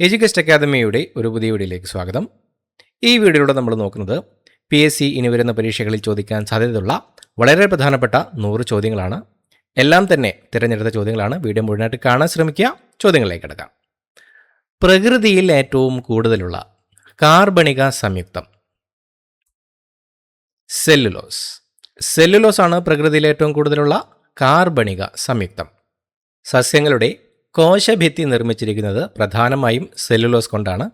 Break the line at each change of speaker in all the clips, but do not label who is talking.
എഡ്യൂക്കേസ്റ്റ് അക്കാദമിയുടെ ഒരു പുതിയ വീഡിയോയിലേക്ക് സ്വാഗതം. ഈ വീഡിയോയിലൂടെ നമ്മൾ നോക്കുന്നത് PSC ഇനി വരുന്ന പരീക്ഷകളിൽ ചോദിക്കാൻ സാധ്യതയുള്ള വളരെ പ്രധാനപ്പെട്ട 100 ചോദ്യങ്ങളാണ്. എല്ലാം തന്നെ തിരഞ്ഞെടുത്ത ചോദ്യങ്ങളാണ്. വീഡിയോ മുഴുവനായിട്ട് കാണാൻ ശ്രമിക്കുക. ചോദ്യങ്ങളിലേക്ക് കിടക്കാം. പ്രകൃതിയിൽ ഏറ്റവും കൂടുതലുള്ള കാർബണിക സംയുക്തം സെല്ലുലോസ്. സെല്ലുലോസ് ആണ് പ്രകൃതിയിൽ ഏറ്റവും കൂടുതലുള്ള കാർബണിക സംയുക്തം. സസ്യങ്ങളുടെ കോശഭിത്തി നിർമ്മിച്ചിരിക്കുന്നത് പ്രധാനമായും സെല്ലുലോസ് കൊണ്ടാണ്.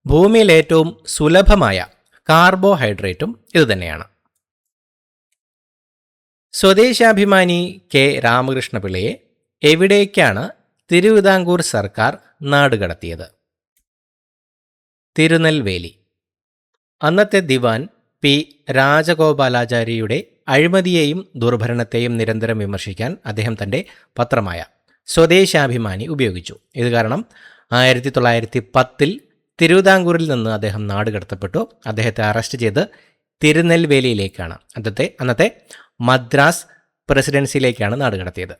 ഭൂമിയിൽ ഏറ്റവും സുലഭമായ കാർബോഹൈഡ്രേറ്റും ഇതുതന്നെയാണ്. സ്വദേശാഭിമാനി കെ രാമകൃഷ്ണപിള്ളയെ എവിടേക്കാണ് തിരുവിതാംകൂർ സർക്കാർ നാടുകടത്തിയത്? തിരുനെൽവേലി. അന്നത്തെ ദിവാൻ പി രാജഗോപാലാചാര്യയുടെ അഴിമതിയെയും ദുർഭരണത്തെയും നിരന്തരം വിമർശിക്കാൻ അദ്ദേഹം തൻ്റെ പത്രമായ സ്വദേശാഭിമാനി ഉപയോഗിച്ചു. ഇത് കാരണം 1910 തിരുവിതാംകൂറിൽ നിന്ന് അദ്ദേഹം നാടുകടത്തപ്പെട്ടു. അദ്ദേഹത്തെ അറസ്റ്റ് ചെയ്ത് തിരുനെൽവേലിയിലേക്കാണ്, അന്നത്തെ മദ്രാസ് പ്രസിഡൻസിയിലേക്കാണ് നാടുകടത്തിയത്.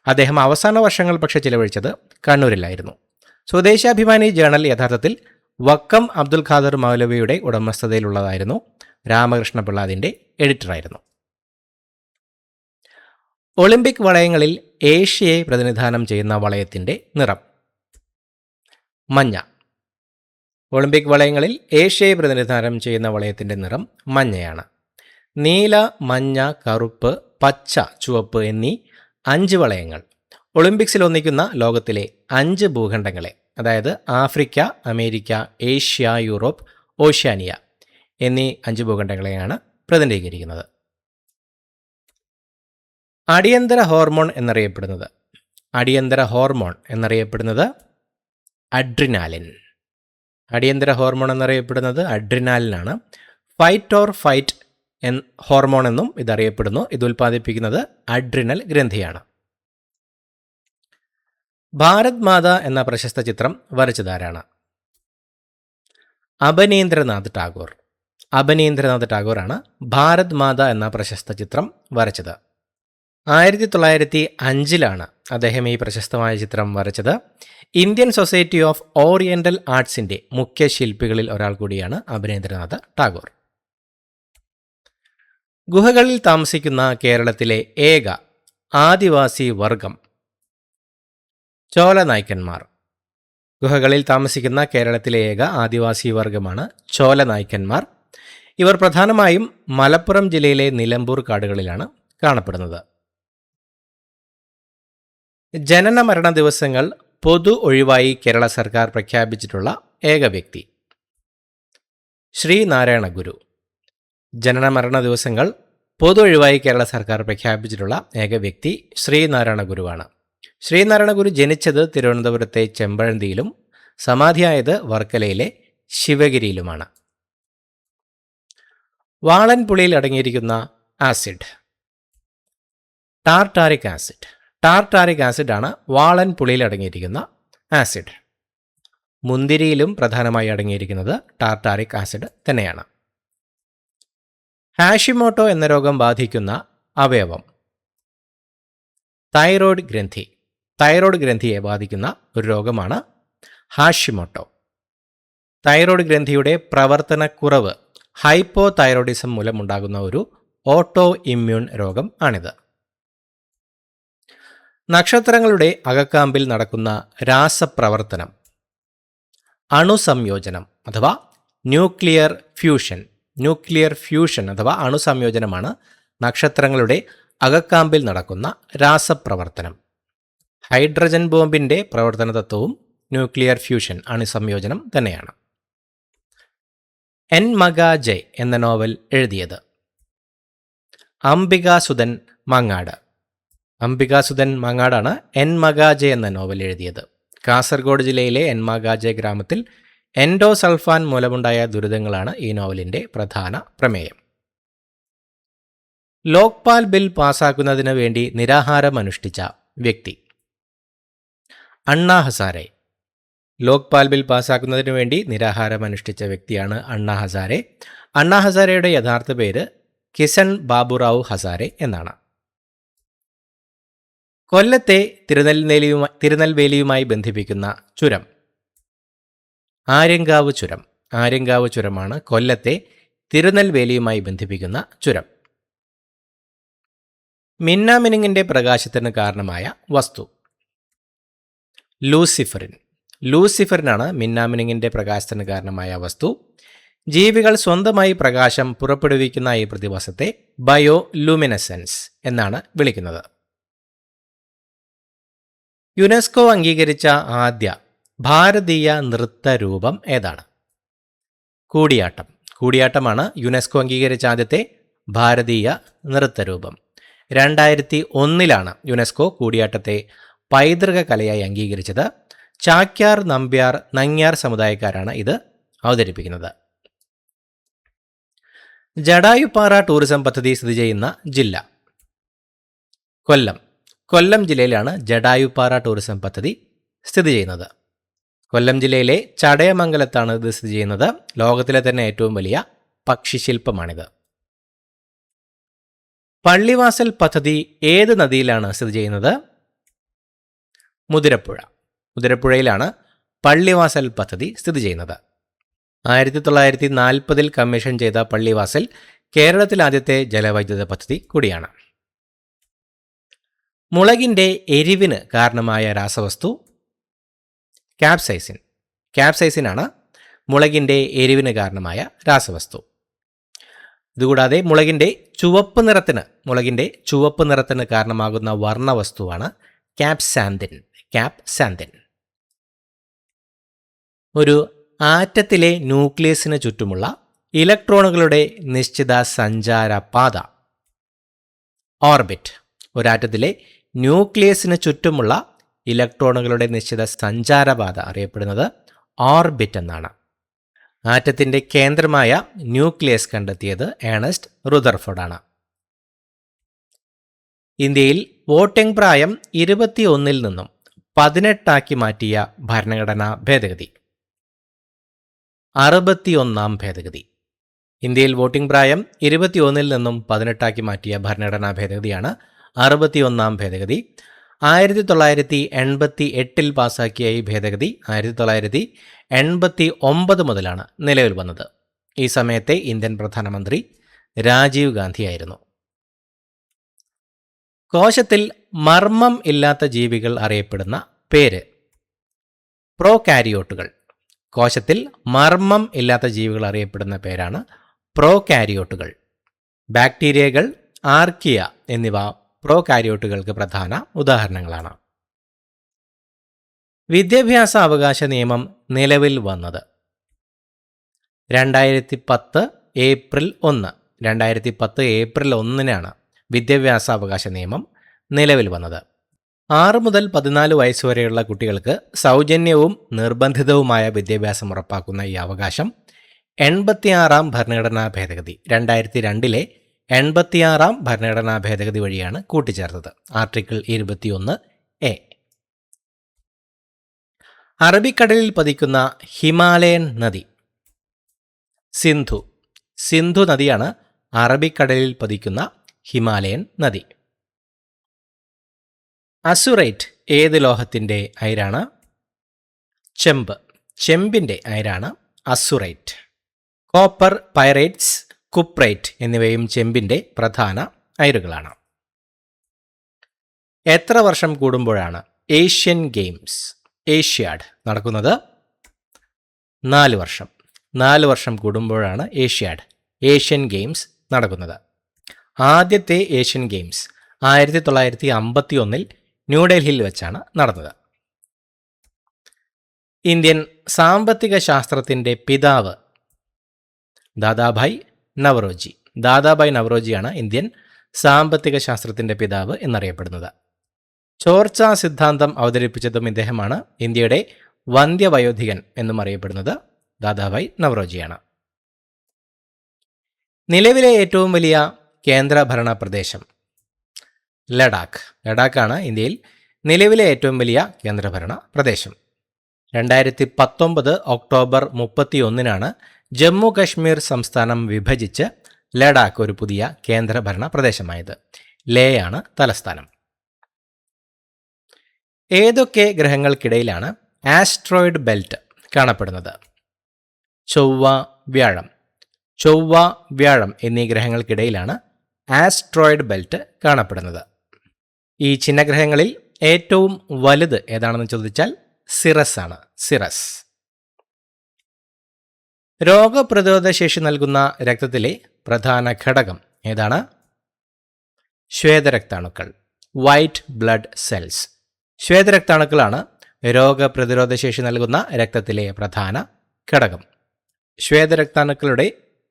അദ്ദേഹം അവസാന വർഷങ്ങൾ പക്ഷേ ചിലവഴിച്ചത് കണ്ണൂരിലായിരുന്നു. സ്വദേശാഭിമാനി ജേണൽ യഥാർത്ഥത്തിൽ വക്കം അബ്ദുൽ ഖാദർ മൗലവിയുടെ ഉടമസ്ഥതയിലുള്ളതായിരുന്നു. രാമകൃഷ്ണപിള്ള അതിൻ്റെ എഡിറ്ററായിരുന്നു. ഒളിമ്പിക് വളയങ്ങളിൽ ഏഷ്യയെ പ്രതിനിധാനം ചെയ്യുന്ന വളയത്തിൻ്റെ നിറം മഞ്ഞ. ഒളിമ്പിക് വളയങ്ങളിൽ ഏഷ്യയെ പ്രതിനിധാനം ചെയ്യുന്ന വളയത്തിൻ്റെ നിറം മഞ്ഞയാണ്. നീല, മഞ്ഞ, കറുപ്പ്, പച്ച, ചുവപ്പ് എന്നീ 5 വളയങ്ങൾ ഒളിമ്പിക്സിൽ ഒന്നിക്കുന്ന ലോകത്തിലെ 5 ഭൂഖണ്ഡങ്ങളെ, അതായത് Africa, America, Asia, Europe, Oceania എന്നീ 5 ഭൂഖണ്ഡങ്ങളെയാണ് പ്രതിനിധീകരിക്കുന്നത്. അടിയന്തര ഹോർമോൺ എന്നറിയപ്പെടുന്നത് അഡ്രിനാലിൻ. അടിയന്തര ഹോർമോൺ എന്നറിയപ്പെടുന്നത് അഡ്രിനാലിനാണ്. ഫൈറ്റ് ഓർ ഫൈറ്റ് ഹോർമോൺ എന്നും ഇതറിയപ്പെടുന്നു. ഇത് ഉൽപ്പാദിപ്പിക്കുന്നത് അഡ്രിനൽ ഗ്രന്ഥിയാണ്. ഭാരത് മാത എന്ന പ്രശസ്ത ചിത്രം വരച്ചതാരാണ്? അബനീന്ദ്രനാഥ് ടാഗോറാണ് ഭാരത് മാത എന്ന പ്രശസ്ത ചിത്രം വരച്ചത്. 1905 അദ്ദേഹം ഈ പ്രശസ്തമായ ചിത്രം വരച്ചത്. ഇന്ത്യൻ സൊസൈറ്റി ഓഫ് ഓറിയന്റൽ ആർട്സിൻ്റെ മുഖ്യ ശില്പികളിൽ ഒരാൾ കൂടിയാണ് അബനീന്ദ്രനാഥ് ടാഗോർ. ഗുഹകളിൽ താമസിക്കുന്ന കേരളത്തിലെ ഏക ആദിവാസി വർഗം ചോലനായ്ക്കന്മാർ. ഗുഹകളിൽ താമസിക്കുന്ന കേരളത്തിലെ ഏക ആദിവാസി വർഗമാണ് ചോലനായ്ക്കന്മാർ. ഇവർ പ്രധാനമായും മലപ്പുറം ജില്ലയിലെ നിലമ്പൂർ കാടുകളിലാണ് കാണപ്പെടുന്നത്. ജനന മരണ ദിവസങ്ങൾ പൊതു ഒഴിവായി കേരള സർക്കാർ പ്രഖ്യാപിച്ചിട്ടുള്ള ഏക വ്യക്തി ശ്രീനാരായണ ഗുരു. ജനന മരണ ദിവസങ്ങൾ പൊതു ഒഴിവായി കേരള സർക്കാർ പ്രഖ്യാപിച്ചിട്ടുള്ള ഏക വ്യക്തി ശ്രീനാരായണ ഗുരുവാണ്. ശ്രീനാരായണ ഗുരു ജനിച്ചത് തിരുവനന്തപുരത്തെ ചെമ്പഴന്തിയിലും സമാധിയായത് വർക്കലയിലെ ശിവഗിരിയിലുമാണ്. വാളൻ പുളിയിൽ അടങ്ങിയിരിക്കുന്ന ആസിഡ് ടാർട്ടാറിക് ആസിഡ് ആണ് വാളൻ പുളിയിൽ അടങ്ങിയിരിക്കുന്ന ആസിഡ്. മുന്തിരിയിലും പ്രധാനമായി അടങ്ങിയിരിക്കുന്നത് ടാർട്ടാറിക് ആസിഡ് തന്നെയാണ്. ഹാഷിമോട്ടോ എന്ന രോഗം ബാധിക്കുന്ന അവയവം തൈറോയ്ഡ് ഗ്രന്ഥിയെ ബാധിക്കുന്ന ഒരു രോഗമാണ് ഹാഷിമോട്ടോ. തൈറോയ്ഡ് ഗ്രന്ഥിയുടെ പ്രവർത്തനക്കുറവ് ഹൈപ്പോതൈറോയിഡിസം മൂലമുണ്ടാകുന്ന ഒരു ഓട്ടോ ഇമ്മ്യൂൺ രോഗം ആണിത്. നക്ഷത്രങ്ങളുടെ അകക്കാമ്പിൽ നടക്കുന്ന രാസപ്രവർത്തനം അണുസംയോജനം അഥവാ ന്യൂക്ലിയർ ഫ്യൂഷൻ അഥവാ അണുസംയോജനമാണ് നക്ഷത്രങ്ങളുടെ അകക്കാമ്പിൽ നടക്കുന്ന രാസപ്രവർത്തനം. ഹൈഡ്രജൻ ബോംബിൻ്റെ പ്രവർത്തന തത്വവും ന്യൂക്ലിയർ ഫ്യൂഷൻ അണുസംയോജനം തന്നെയാണ്. എൻ മഗാജെ എന്ന നോവൽ എഴുതിയത് അംബികാസുധൻ മങ്ങാടാണ് എൻ മഗാജെ എന്ന നോവൽ എഴുതിയത്. കാസർഗോഡ് ജില്ലയിലെ എൻ മഗാജെ ഗ്രാമത്തിൽ എൻഡോസൾഫാൻ മൂലമുണ്ടായ ദുരിതങ്ങളാണ് ഈ നോവലിൻ്റെ പ്രധാന പ്രമേയം. ലോക്പാൽ ബിൽ പാസാക്കുന്നതിന് വേണ്ടി നിരാഹാരമനുഷ്ഠിച്ച വ്യക്തി അണ്ണാ ഹസാരെ. ലോക്പാൽ ബിൽ പാസാക്കുന്നതിന് വേണ്ടി നിരാഹാരമനുഷ്ഠിച്ച വ്യക്തിയാണ് അണ്ണാ ഹസാരെ. അണ്ണാ ഹസാരയുടെ യഥാർത്ഥ പേര് കിസൺ ബാബുറാവു ഹസാരെ എന്നാണ്. കൊല്ലത്തെ തിരുനെൽവേലിയുമായി ബന്ധിപ്പിക്കുന്ന ചുരം ആര്യങ്കാവ് ചുരം. ആര്യങ്കാവ് ചുരമാണ് കൊല്ലത്തെ തിരുനെൽവേലിയുമായി ബന്ധിപ്പിക്കുന്ന ചുരം. മിന്നാമിനുങ്ങിൻ്റെ പ്രകാശത്തിന് കാരണമായ വസ്തു. ലൂസിഫറിൻ. ലൂസിഫറിനാണ് മിന്നാമിനുങ്ങിൻ്റെ പ്രകാശത്തിന് കാരണമായ വസ്തു. ജീവികൾ സ്വന്തമായി പ്രകാശം പുറപ്പെടുവിക്കുന്ന ഈ പ്രതിഭാസത്തെ ബയോ ലൂമിനസെൻസ് എന്നാണ് വിളിക്കുന്നത്. യുനെസ്കോ അംഗീകരിച്ച ആദ്യ ഭാരതീയ നൃത്തരൂപം ഏതാണ്? കൂടിയാട്ടം. കൂടിയാട്ടമാണ് യുനെസ്കോ അംഗീകരിച്ച ആദ്യത്തെ ഭാരതീയ നൃത്തരൂപം. 2001 യുനെസ്കോ കൂടിയാട്ടത്തെ പൈതൃക കലയായി അംഗീകരിച്ചത്. ചാക്യാർ, നമ്പ്യാർ, നങ്ങ്യാർ സമുദായക്കാരാണ് ഇത് അവതരിപ്പിക്കുന്നത്. ജടായുപ്പാറ ടൂറിസം പദ്ധതി സ്ഥിതി ചെയ്യുന്ന ജില്ല. കൊല്ലം. കൊല്ലം ജില്ലയിലാണ് ജടായുപ്പാറ ടൂറിസം പദ്ധതി സ്ഥിതി ചെയ്യുന്നത്. കൊല്ലം ജില്ലയിലെ ചടയമംഗലത്താണ് ഇത് സ്ഥിതി ചെയ്യുന്നത്. ലോകത്തിലെ തന്നെ ഏറ്റവും വലിയ പക്ഷിശില്പമാണിത്. പള്ളിവാസൽ പദ്ധതി ഏത് നദിയിലാണ് സ്ഥിതി ചെയ്യുന്നത്? മുതിരപ്പുഴ. മുതിരപ്പുഴയിലാണ് പള്ളിവാസൽ പദ്ധതി സ്ഥിതി ചെയ്യുന്നത്. 1940 കമ്മീഷൻ ചെയ്ത പള്ളിവാസൽ കേരളത്തിൽ ആദ്യത്തെ ജലവൈദ്യുത പദ്ധതി കൂടിയാണ്. മുളകിൻ്റെ എരിവിന് കാരണമായ രാസവസ്തു. ക്യാപ്സൈസിൻ. ക്യാപ്സൈസിനാണ് മുളകിൻ്റെ എരിവിന് കാരണമായ രാസവസ്തു. ഇതുകൂടാതെ മുളകിൻ്റെ ചുവപ്പ് നിറത്തിന് കാരണമാകുന്ന വർണ്ണവസ്തുവാണ് ക്യാപ്സാന്തിൻ. ക്യാപ്സാന്തിൻ. ഒരു ആറ്റത്തിലെ ന്യൂക്ലിയസിന് ചുറ്റുമുള്ള ഇലക്ട്രോണുകളുടെ നിശ്ചിത സഞ്ചാരപാത. ഓർബിറ്റ്. ഒരാറ്റത്തിലെ ന്യൂക്ലിയസിന് ചുറ്റുമുള്ള ഇലക്ട്രോണുകളുടെ നിശ്ചിത സഞ്ചാരപാത അറിയപ്പെടുന്നത് ഓർബിറ്റ് എന്നാണ്. ആറ്റത്തിൻ്റെ കേന്ദ്രമായ ന്യൂക്ലിയസ് കണ്ടെത്തിയത് ഏണസ്റ്റ് റുദർഫോർഡാണ്. ഇന്ത്യയിൽ വോട്ടിംഗ് പ്രായം 21 നിന്നും 18 മാറ്റിയ ഭരണഘടനാ ഭേദഗതി. 61 ഭേദഗതി. ഇന്ത്യയിൽ വോട്ടിംഗ് പ്രായം 21 നിന്നും 18 മാറ്റിയ ഭരണഘടനാ ഭേദഗതിയാണ് 61 ഭേദഗതി. 1988 പാസാക്കിയ ഈ ഭേദഗതി 1989 മുതലാണ് നിലവിൽ വന്നത്. ഈ സമയത്തെ ഇന്ത്യൻ പ്രധാനമന്ത്രി രാജീവ് ഗാന്ധിയായിരുന്നു. കോശത്തിൽ മർമ്മം ഇല്ലാത്ത ജീവികൾ അറിയപ്പെടുന്ന പേര്. പ്രോകാരിയോട്ടുകൾ. കോശത്തിൽ മർമ്മം ഇല്ലാത്ത ജീവികൾ അറിയപ്പെടുന്ന പേരാണ് പ്രോകാരിയോട്ടുകൾ. ബാക്ടീരിയകൾ, ആർക്കിയ എന്നിവ പ്രോകാരിയോട്ടുകൾക്ക് പ്രധാന ഉദാഹരണങ്ങളാണ്. വിദ്യാഭ്യാസ അവകാശ നിയമം നിലവിൽ വന്നത് 2010 ഏപ്രിൽ 1. 2010 ഏപ്രിൽ 1 വിദ്യാഭ്യാസ അവകാശ നിയമം നിലവിൽ വന്നത്. 6 മുതൽ 14 വയസ്സുവരെയുള്ള കുട്ടികൾക്ക് സൗജന്യവും നിർബന്ധിതവുമായ വിദ്യാഭ്യാസം ഉറപ്പാക്കുന്ന ഈ അവകാശം 86 ഭരണഘടനാ ഭേദഗതി 2002 86 ഭരണഘടനാ ഭേദഗതി വഴിയാണ് കൂട്ടിച്ചേർത്തത്. Article 21A. അറബിക്കടലിൽ പതിക്കുന്ന ഹിമാലയൻ നദി. സിന്ധു. സിന്ധു നദിയാണ് അറബിക്കടലിൽ പതിക്കുന്ന ഹിമാലയൻ നദി. അസുറൈറ്റ് ഏത് ലോഹത്തിൻ്റെ അയിരാണ്? ചെമ്പ്. ചെമ്പിൻ്റെ അയിരാണ് അസുറൈറ്റ്. കോപ്പർ, പൈറൈറ്റ്സ്, കുപ്രൈറ്റ് എന്നിവയും ചെമ്പിൻ്റെ പ്രധാന അയിരുകളാണ്. എത്ര വർഷം കൂടുമ്പോഴാണ് ഏഷ്യൻ ഗെയിംസ് ഏഷ്യാഡ് നടക്കുന്നത്? 4 വർഷം. 4 വർഷം കൂടുമ്പോഴാണ് ഏഷ്യൻ ഗെയിംസ് നടക്കുന്നത്. ആദ്യത്തെ ഏഷ്യൻ ഗെയിംസ് 1951 ന്യൂഡൽഹിയിൽ വെച്ചാണ് നടന്നത്. ഇന്ത്യൻ സാമ്പത്തിക ശാസ്ത്രത്തിൻ്റെ പിതാവ്. ദാദാഭായ് നവറോജി. ദാദാഭായ് നവറോജിയാണ് ഇന്ത്യൻ സാമ്പത്തിക ശാസ്ത്രത്തിൻ്റെ പിതാവ് എന്നറിയപ്പെടുന്നത്. ചോർച്ചാ സിദ്ധാന്തം അവതരിപ്പിച്ചതും ഇദ്ദേഹമാണ്. ഇന്ത്യയുടെ വന്ധ്യവയോധികൻ എന്നും അറിയപ്പെടുന്നത് ദാദാഭായ് നവറോജിയാണ്. നിലവിലെ ഏറ്റവും വലിയ കേന്ദ്രഭരണ പ്രദേശം. ലഡാക്ക്. ലഡാക്കാണ് ഇന്ത്യയിൽ നിലവിലെ ഏറ്റവും വലിയ കേന്ദ്രഭരണ പ്രദേശം. 2019 ഒക്ടോബർ 31 ജമ്മു കശ്മീർ സംസ്ഥാനം വിഭജിച്ച് ലഡാക്ക് ഒരു പുതിയ കേന്ദ്രഭരണ പ്രദേശമായത്. ലേയാണ് തലസ്ഥാനം. ഏതൊക്കെ ഗ്രഹങ്ങൾക്കിടയിലാണ് ആസ്ട്രോയിഡ് ബെൽറ്റ് കാണപ്പെടുന്നത്? ചൊവ്വ, വ്യാഴം. ചൊവ്വ, വ്യാഴം എന്നീ ഗ്രഹങ്ങൾക്കിടയിലാണ് ആസ്ട്രോയിഡ് ബെൽറ്റ് കാണപ്പെടുന്നത്. ഈ ചിഹ്നഗ്രഹങ്ങളിൽ ഏറ്റവും വലുത് ഏതാണെന്ന് ചോദിച്ചാൽ സിറസ് ആണ്. സിറസ്. രോഗപ്രതിരോധ ശേഷി നൽകുന്ന രക്തത്തിലെ പ്രധാന ഘടകം ഏതാണ്? ശ്വേതരക്താണുക്കൾ, വൈറ്റ് ബ്ലഡ് സെൽസ്. ശ്വേതരക്താണുക്കളാണ് രോഗപ്രതിരോധ ശേഷി നൽകുന്ന രക്തത്തിലെ പ്രധാന ഘടകം. ശ്വേതരക്താണുക്കളുടെ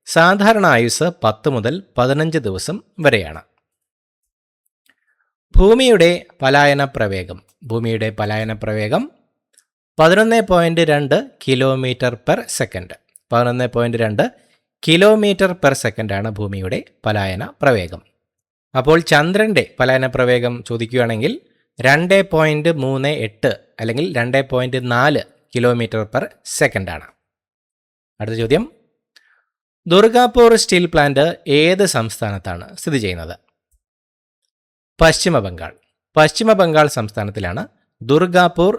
സാധാരണ ആയുസ് 10 മുതൽ 15 ദിവസം വരെയാണ്. ഭൂമിയുടെ പലായന പ്രവേഗം 11.2 kilometre per second. 11.2 kilometre per സെക്കൻഡാണ് ഭൂമിയുടെ പലായന പ്രവേഗം. അപ്പോൾ ചന്ദ്രൻ്റെ പലായന പ്രവേഗം ചോദിക്കുകയാണെങ്കിൽ 2.38 അല്ലെങ്കിൽ 2.4 കിലോമീറ്റർ പെർ സെക്കൻഡാണ്. അടുത്ത ചോദ്യം, ദുർഗാപൂർ സ്റ്റീൽ പ്ലാന്റ് ഏത് സംസ്ഥാനത്താണ് സ്ഥിതി ചെയ്യുന്നത്? പശ്ചിമ ബംഗാൾ. പശ്ചിമ ബംഗാൾ സംസ്ഥാനത്തിലാണ് ദുർഗാപൂർ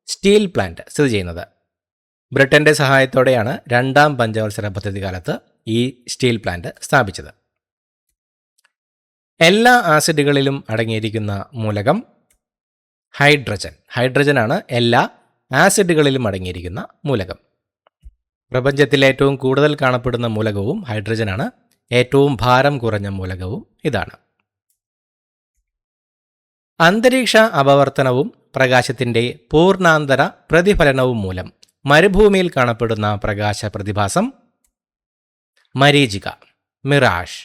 സ്റ്റീൽ പ്ലാന്റ് സ്ഥിതി ചെയ്യുന്നത്. ബ്രിട്ടന്റെ സഹായത്തോടെയാണ് 2ാം പഞ്ചവത്സര പദ്ധതി കാലത്ത് ഈ സ്റ്റീൽ പ്ലാന്റ് സ്ഥാപിച്ചത്. എല്ലാ ആസിഡുകളിലും അടങ്ങിയിരിക്കുന്ന മൂലകം ഹൈഡ്രജൻ. ഹൈഡ്രജനാണ് എല്ലാ ആസിഡുകളിലും അടങ്ങിയിരിക്കുന്ന മൂലകം. പ്രപഞ്ചത്തിൽ ഏറ്റവും കൂടുതൽ കാണപ്പെടുന്ന മൂലകവും ഹൈഡ്രജനാണ്. ഏറ്റവും ഭാരം കുറഞ്ഞ മൂലകവും ഇതാണ്. അന്തരീക്ഷ അപവർത്തനവും പ്രകാശത്തിന്റെ പൂർണ്ണാന്തര പ്രതിഫലനവും മൂലം മരുഭൂമിയിൽ കാണപ്പെടുന്ന പ്രകാശ പ്രതിഭാസം മരീചിക, മിറാഷ്.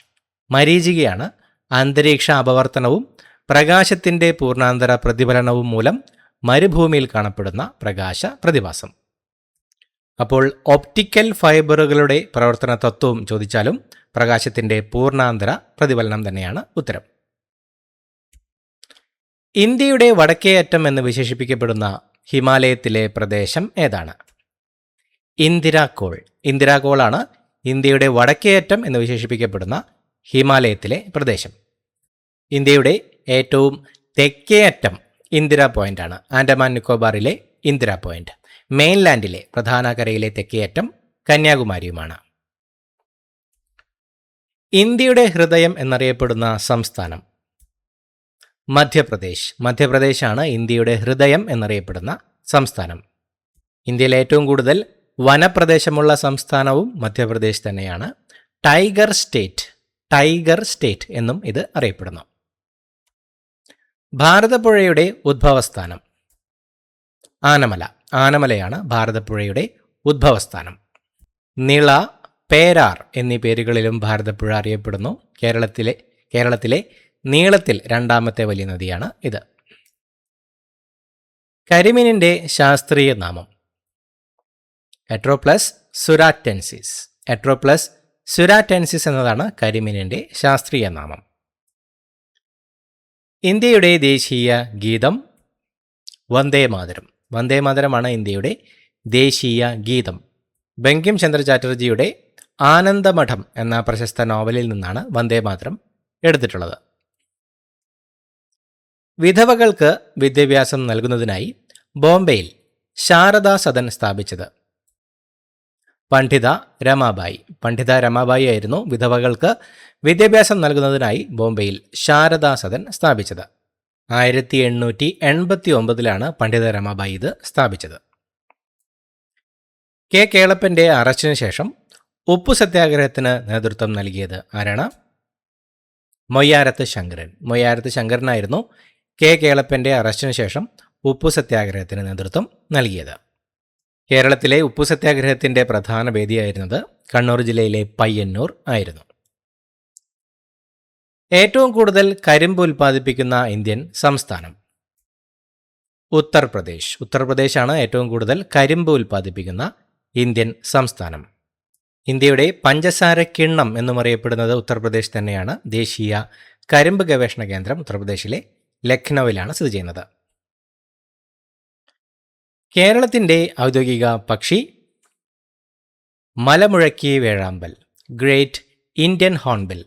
മരീചികയാണ് അന്തരീക്ഷ അപവർത്തനവും പ്രകാശത്തിന്റെ പൂർണ്ണാന്തര പ്രതിഫലനവും മൂലം മരുഭൂമിയിൽ കാണപ്പെടുന്ന പ്രകാശ പ്രതിഭാസം. അപ്പോൾ ഒപ്റ്റിക്കൽ ഫൈബറുകളുടെ പ്രവർത്തന തത്വവും ചോദിച്ചാലും പ്രകാശത്തിന്റെ പൂർണ്ണാന്തര പ്രതിഫലനം തന്നെയാണ് ഉത്തരം. ഇന്ത്യയുടെ വടക്കേ അറ്റം എന്ന് വിശേഷിപ്പിക്കപ്പെടുന്ന ഹിമാലയത്തിലെ പ്രദേശം ഏതാണ്? ഇന്ദിരാകോൾ. ഇന്ദിരാകോളാണ് ഇന്ത്യയുടെ വടക്കേ അറ്റം എന്ന് വിശേഷിപ്പിക്കപ്പെടുന്ന ഹിമാലയത്തിലെ പ്രദേശം. ഇന്ത്യയുടെ ഏറ്റവും തെക്കേ അറ്റം ഇന്ദിരാ പോയിന്റാണ്. ആൻഡമാൻ നിക്കോബാറിലെ ഇന്ദിരാ പോയിന്റ്. മെയിൻലാൻഡിലെ പ്രധാന കരയിലെ തെക്കേ അറ്റം കന്യാകുമാരിയുമാണ്. ഇന്ത്യയുടെ ഹൃദയം എന്നറിയപ്പെടുന്ന സംസ്ഥാനം മധ്യപ്രദേശ്. മധ്യപ്രദേശാണ് ഇന്ത്യയുടെ ഹൃദയം എന്നറിയപ്പെടുന്ന സംസ്ഥാനം. ഇന്ത്യയിലെ ഏറ്റവും കൂടുതൽ വനപ്രദേശമുള്ള സംസ്ഥാനവും മധ്യപ്രദേശ് തന്നെയാണ്. ടൈഗർ സ്റ്റേറ്റ് എന്നും ഇത് അറിയപ്പെടുന്നു. ഭാരതപ്പുഴയുടെ ഉദ്ഭവസ്ഥാനം ആനമല. ആനമലയാണ് ഭാരതപ്പുഴയുടെ ഉദ്ഭവസ്ഥാനം. നിള, പേരാർ എന്നീ പേരുകളിലും ഭാരതപ്പുഴ അറിയപ്പെടുന്നു. കേരളത്തിലെ നീളത്തിൽ 2ാമത്തെ വലിയ നദിയാണ് ഇത്. കരിമീനിന്റെ ശാസ്ത്രീയ നാമം എട്രോപ്ലസ് സുരാറ്റൻസിസ്. എട്രോപ്ലസ് സുരാറ്റൻസിസ് എന്നതാണ് കരിമീനിന്റെ ശാസ്ത്രീയ നാമം. ഇന്ത്യയുടെ ദേശീയ ഗീതം വന്ദേമാതരം. വന്ദേമാതരമാണ് ഇന്ത്യയുടെ ദേശീയ ഗീതം. ബങ്കിം ചന്ദ്ര ചാറ്റർജിയുടെ ആനന്ദമഠം എന്ന പ്രശസ്ത നോവലിൽ നിന്നാണ് വന്ദേമാതരം എടുത്തിട്ടുള്ളത്. വിധവകൾക്ക് വിദ്യാഭ്യാസം നൽകുന്നതിനായി ബോംബെയിൽ ശാരദാ സദൻ സ്ഥാപിച്ചത് പണ്ഡിത രമാബായി. പണ്ഡിത രമാബായി ആയിരുന്നു വിധവകൾക്ക് വിദ്യാഭ്യാസം നൽകുന്നതിനായി ബോംബെയിൽ ശാരദാ സദൻ സ്ഥാപിച്ചത്. 1889 പണ്ഡിത രമാബായി ഇത് സ്ഥാപിച്ചത്. കെ കേളപ്പന്റെ അറസ്റ്റിന് ശേഷം ഉപ്പു സത്യാഗ്രഹത്തിന് നേതൃത്വം നൽകിയത് ആരാണ്? മൊയ്യാരത്ത് ശങ്കരൻ. മൊയ്യാരത്ത് ശങ്കരനായിരുന്നു കെ കേളപ്പന്റെ അറസ്റ്റിന് ശേഷം ഉപ്പു സത്യാഗ്രഹത്തിന് നേതൃത്വം നൽകിയത്. കേരളത്തിലെ ഉപ്പു സത്യാഗ്രഹത്തിന്റെ പ്രധാന വേദിയായിരുന്നത് കണ്ണൂർ ജില്ലയിലെ പയ്യന്നൂർ ആയിരുന്നു. ഏറ്റവും കൂടുതൽ കരിമ്പ് ഉൽപ്പാദിപ്പിക്കുന്ന ഇന്ത്യൻ സംസ്ഥാനം ഉത്തർപ്രദേശ്. ഉത്തർപ്രദേശാണ് ഏറ്റവും കൂടുതൽ കരിമ്പ് ഉൽപ്പാദിപ്പിക്കുന്ന ഇന്ത്യൻ സംസ്ഥാനം. ഇന്ത്യയുടെ പഞ്ചസാര കിണ്ണം എന്നും അറിയപ്പെടുന്നത് ഉത്തർപ്രദേശ് തന്നെയാണ്. ദേശീയ കരിമ്പ് ഗവേഷണ കേന്ദ്രം ഉത്തർപ്രദേശിലെ ലക്നൌവിലാണ് സ്ഥിതി ചെയ്യുന്നത്. കേരളത്തിൻ്റെ ഔദ്യോഗിക പക്ഷി മലമുഴക്കി വേഴാമ്പൽ, ഗ്രേറ്റ് ഇന്ത്യൻ ഹോൺബിൽ.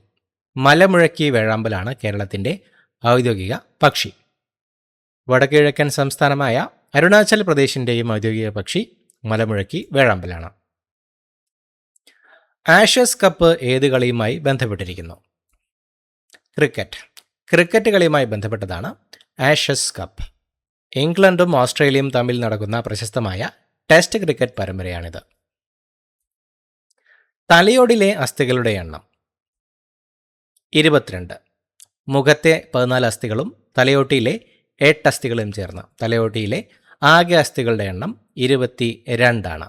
മലമുഴക്കി വേഴാമ്പലാണ് കേരളത്തിൻ്റെ ഔദ്യോഗിക പക്ഷി. വടക്കുകിഴക്കൻ സംസ്ഥാനമായ അരുണാചൽ പ്രദേശിൻ്റെയും ഔദ്യോഗിക പക്ഷി മലമുഴക്കി വേഴാമ്പലാണ്. ആഷസ് കപ്പ് ഏത് കളിയുമായി ബന്ധപ്പെട്ടിരിക്കുന്നു? ക്രിക്കറ്റ് കളിയുമായി ബന്ധപ്പെട്ടതാണ് ആഷസ് കപ്പ്. ഇംഗ്ലണ്ടും ഓസ്ട്രേലിയയും തമ്മിൽ നടക്കുന്ന പ്രശസ്തമായ ടെസ്റ്റ് ക്രിക്കറ്റ് പരമ്പരയാണിത്. തലയോടിലെ അസ്ഥികളുടെ എണ്ണം 22. മുഖത്തെ 14 അസ്ഥികളും തലയോട്ടിയിലെ 8 അസ്ഥികളും ചേർന്ന് തലയോട്ടിയിലെ ആകെ അസ്ഥികളുടെ എണ്ണം 22 ആണ്.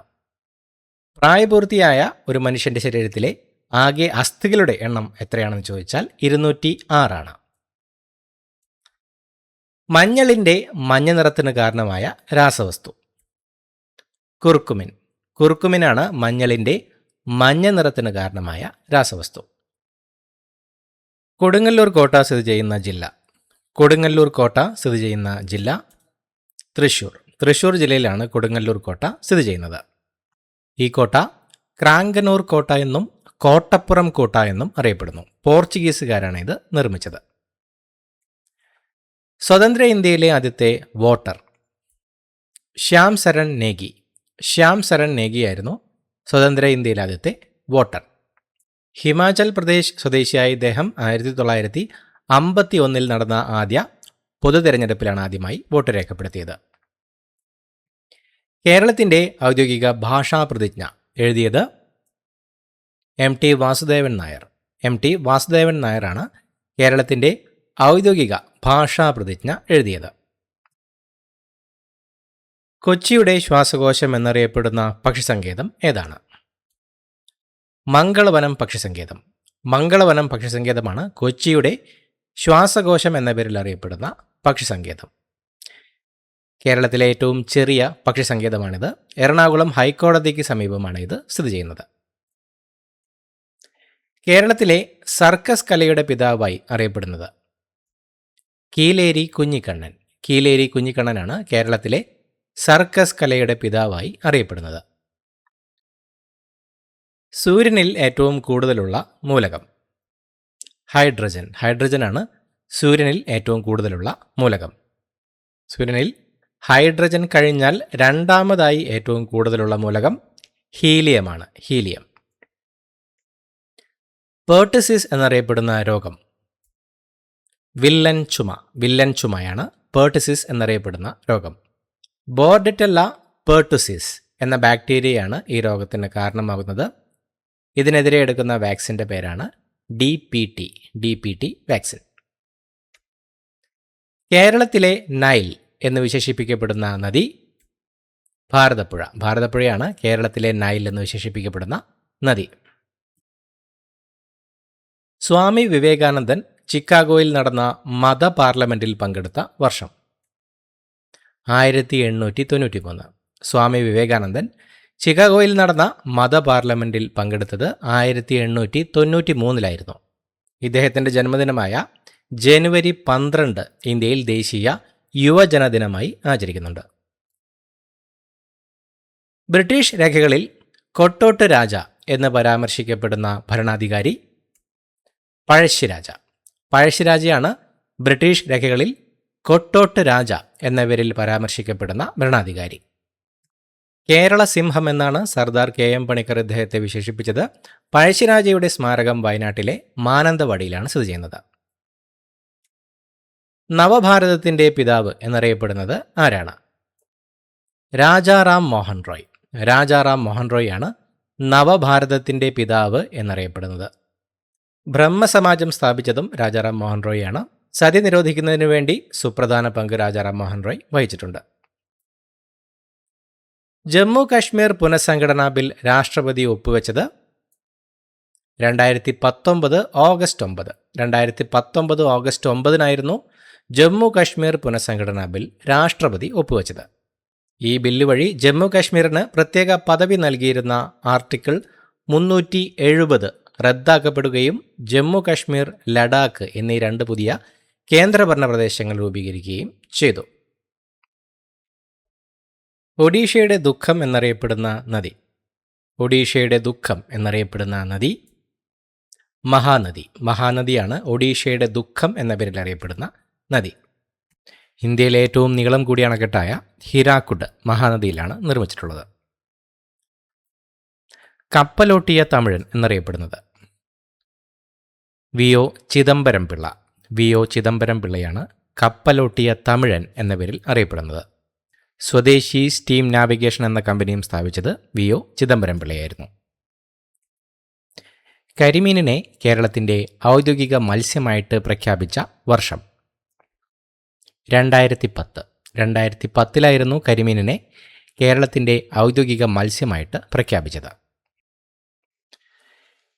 പ്രായപൂർത്തിയായ ഒരു മനുഷ്യൻ്റെ ശരീരത്തിലെ ആകെ അസ്ഥികളുടെ എണ്ണം എത്രയാണെന്ന് ചോദിച്ചാൽ 206 ആണ്. മഞ്ഞളിൻ്റെ മഞ്ഞ നിറത്തിന് കാരണമായ രാസവസ്തു? കുർക്കുമിനാണ് മഞ്ഞളിൻ്റെ മഞ്ഞ നിറത്തിന് കാരണമായ രാസവസ്തു. കൊടുങ്ങല്ലൂർ കോട്ട സ്ഥിതി ചെയ്യുന്ന ജില്ല തൃശ്ശൂർ ജില്ലയിലാണ് കൊടുങ്ങല്ലൂർ കോട്ട സ്ഥിതി ചെയ്യുന്നത്. ഈ കോട്ട ക്രാങ്കനൂർ കോട്ട എന്നും കോട്ടപ്പുറം കോട്ട എന്നും അറിയപ്പെടുന്നു. പോർച്ചുഗീസുകാരാണ് ഇത് നിർമ്മിച്ചത്. സ്വതന്ത്ര ഇന്ത്യയിലെ ആദ്യത്തെ വോട്ടർ? ശ്യാം സരൺ നേഗിയായിരുന്നു സ്വതന്ത്ര ഇന്ത്യയിലെ ആദ്യത്തെ വോട്ടർ. ഹിമാചൽ പ്രദേശ് സ്വദേശിയായ ഇദ്ദേഹം 1951 നടന്ന ആദ്യ പൊതു തെരഞ്ഞെടുപ്പിലാണ് ആദ്യമായി വോട്ട് രേഖപ്പെടുത്തിയത്. കേരളത്തിൻ്റെ ഔദ്യോഗിക ഭാഷാ പ്രതിജ്ഞ എഴുതിയത് MT വാസുദേവൻ നായരാണ് കേരളത്തിൻ്റെ ഔദ്യോഗിക ഭാഷാ പ്രതിജ്ഞ എഴുതിയത്. കൊച്ചിയുടെ ശ്വാസകോശം എന്നറിയപ്പെടുന്ന പക്ഷിസങ്കേതം ഏതാണ്? മംഗളവനം പക്ഷിസങ്കേതമാണ് കൊച്ചിയുടെ ശ്വാസകോശം എന്ന പേരിൽ അറിയപ്പെടുന്ന പക്ഷിസങ്കേതം. കേരളത്തിലെ ഏറ്റവും ചെറിയ പക്ഷിസങ്കേതമാണിത്. എറണാകുളം ഹൈക്കോടതിക്ക് സമീപമാണ് ഇത് സ്ഥിതി ചെയ്യുന്നത്. കേരളത്തിലെ സർക്കസ് കലയുടെ പിതാവായി അറിയപ്പെടുന്നത്? കീലേരി കുഞ്ഞിക്കണ്ണനാണ് കേരളത്തിലെ സർക്കസ് കലയുടെ പിതാവായി അറിയപ്പെടുന്നത്. സൂര്യനിൽ ഏറ്റവും കൂടുതലുള്ള മൂലകം? ഹൈഡ്രജനാണ് സൂര്യനിൽ ഏറ്റവും കൂടുതലുള്ള മൂലകം. സൂര്യനിൽ ഹൈഡ്രജൻ കഴിഞ്ഞാൽ രണ്ടാമതായി ഏറ്റവും കൂടുതലുള്ള മൂലകം ഹീലിയമാണ്. പേർട്ടിസിസ് എന്നറിയപ്പെടുന്ന രോഗം? വില്ലൻ ചുമയാണ് പേർട്ടിസിസ് എന്നറിയപ്പെടുന്ന രോഗം. ബോർഡറ്റെല്ല പെർട്ടുസിസ് എന്ന ബാക്ടീരിയയാണ് ഈ രോഗത്തിന് കാരണമാകുന്നത്. ഇതിനെതിരെ എടുക്കുന്ന വാക്സിൻ്റെ പേരാണ് DPT വാക്സിൻ. കേരളത്തിലെ നൈൽ എന്ന് വിശേഷിപ്പിക്കപ്പെടുന്ന നദി? ഭാരതപ്പുഴയാണ് കേരളത്തിലെ നൈൽ എന്ന് വിശേഷിപ്പിക്കപ്പെടുന്ന നദി. സ്വാമി വിവേകാനന്ദൻ ചിക്കാഗോയിൽ നടന്ന മത പാർലമെന്റിൽ പങ്കെടുത്ത വർഷം? 1893. സ്വാമി വിവേകാനന്ദൻ ചിക്കാഗോയിൽ നടന്ന മത പാർലമെന്റിൽ പങ്കെടുത്തത് 1893 ഇദ്ദേഹത്തിൻ്റെ ജന്മദിനമായ ജനുവരി 12 ഇന്ത്യയിൽ ദേശീയ യുവജനദിനമായി ആചരിക്കുന്നുണ്ട്. ബ്രിട്ടീഷ് രേഖകളിൽ കൊട്ടോട്ട് രാജ എന്ന് പരാമർശിക്കപ്പെടുന്ന ഭരണാധികാരി? പഴശ്ശിരാജയാണ് ബ്രിട്ടീഷ് രേഖകളിൽ കൊട്ടോട്ട് രാജ എന്ന പേരിൽ പരാമർശിക്കപ്പെടുന്ന ഭരണാധികാരി. കേരള സിംഹം എന്നാണ് സർദാർ KM പണിക്കർ ഇദ്ദേഹത്തെ വിശേഷിപ്പിച്ചത്. പഴശ്ശിരാജയുടെ സ്മാരകം വയനാട്ടിലെ മാനന്തവാടിയിലാണ് സ്ഥിതി ചെയ്യുന്നത്. നവഭാരതത്തിൻ്റെ പിതാവ് എന്നറിയപ്പെടുന്നത് ആരാണ്? രാജാറാം മോഹൻ റോയ് ആണ് നവഭാരതത്തിൻ്റെ പിതാവ് എന്നറിയപ്പെടുന്നത്. ബ്രഹ്മസമാജം സ്ഥാപിച്ചതും രാജാറാം മോഹൻ റോയ് ആണ്. സതി നിരോധിക്കുന്നതിനു വേണ്ടി സുപ്രധാന പങ്ക് രാജാറാം മോഹൻ റോയ് വഹിച്ചിട്ടുണ്ട്. ജമ്മു കാശ്മീർ പുനഃസംഘടനാ ബിൽ രാഷ്ട്രപതി ഒപ്പുവെച്ചത് 2019 ഓഗസ്റ്റ് 9 ജമ്മു കാശ്മീർ പുനഃസംഘടനാ ബിൽ രാഷ്ട്രപതി ഒപ്പുവെച്ചത്. ഈ ബില്ല് വഴി ജമ്മു കാശ്മീരിന് പ്രത്യേക പദവി നൽകിയിരുന്ന ആർട്ടിക്കിൾ 370 റദ്ദാക്കപ്പെടുകയും ജമ്മു കാശ്മീർ, ലഡാക്ക് എന്നീ 2 പുതിയ കേന്ദ്രഭരണ പ്രദേശങ്ങൾ രൂപീകരിക്കുകയും ചെയ്തു. ഒഡീഷയുടെ ദുഃഖം എന്നറിയപ്പെടുന്ന നദി? മഹാനദിയാണ് ഒഡീഷയുടെ ദുഃഖം എന്ന പേരിൽ അറിയപ്പെടുന്ന നദി. ഇന്ത്യയിലെ ഏറ്റവും നീളം കൂടിയ അണക്കെട്ടായ ഹിരാക്കുഡ് മഹാനദിയിലാണ് നിർമ്മിച്ചിട്ടുള്ളത്. കപ്പലോട്ടിയ തമിഴൻ എന്നറിയപ്പെടുന്നത്? വി ഒ ചിദംബരം പിള്ള. വി ഒ ചിദംബരം പിള്ളയാണ് കപ്പലോട്ടിയ തമിഴൻ എന്ന പേരിൽ അറിയപ്പെടുന്നത്. സ്വദേശി സ്റ്റീം നാവിഗേഷൻ എന്ന കമ്പനിയും സ്ഥാപിച്ചത് വി ഒ ചിദംബരം പിള്ളയായിരുന്നു. കരിമീനിനെ കേരളത്തിൻ്റെ ഔദ്യോഗിക മത്സ്യമായിട്ട് പ്രഖ്യാപിച്ച വർഷം? 2010. 2010 കരിമീനിനെ കേരളത്തിൻ്റെ ഔദ്യോഗിക മത്സ്യമായിട്ട് പ്രഖ്യാപിച്ചത്.